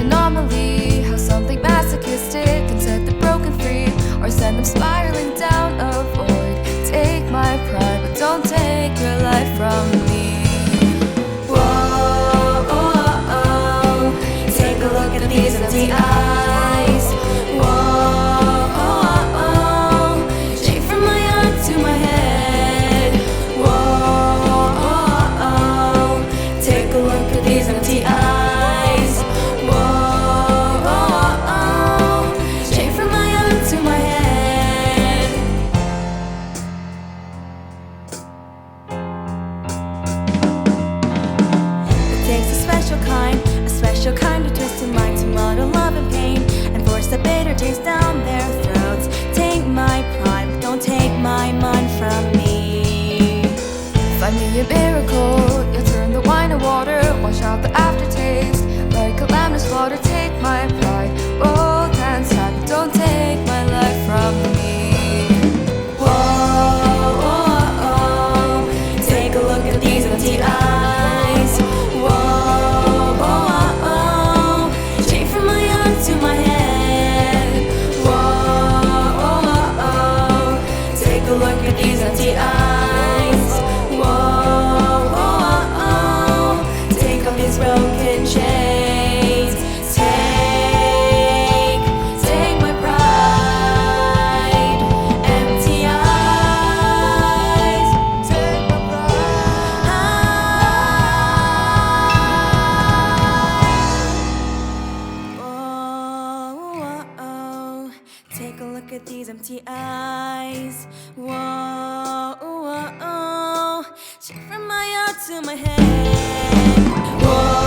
anomaly, how something masochistic can set the broken free or send them spiraling down a void. Take my pride, but don't take your life from me. Whoa, oh, oh. Take a look at these empty eyes. Whoa, oh, oh. Straight from my heart to my head. Whoa, oh, oh. Take a look at these empty eyes. Whoa, oh, oh. Straight from my heart to my head. It takes a special kind of twisted mind to muddle love and pain and force the bitter taste down their throats. Take my pride, but don't take my mind from me. Find me a miracle, you'll turn the wine to water, wash out the aftertaste like a lamb to slaughter. Take my pride, bold and sad, but don't take my life from me. Whoa, oh, oh. Take a look at these empty eyes. Whoa, oh, oh. Straight from my heart to my head. Whoa, oh, oh. Take a look at these empty eyes. Whoa, oh, oh. Take off these broken chains. Take my pride. Empty eyes. Take my pride. Whoa, oh, oh. Take a look at these empty eyes. Whoa, oh, oh. Straight from my heart to my head. Whoa.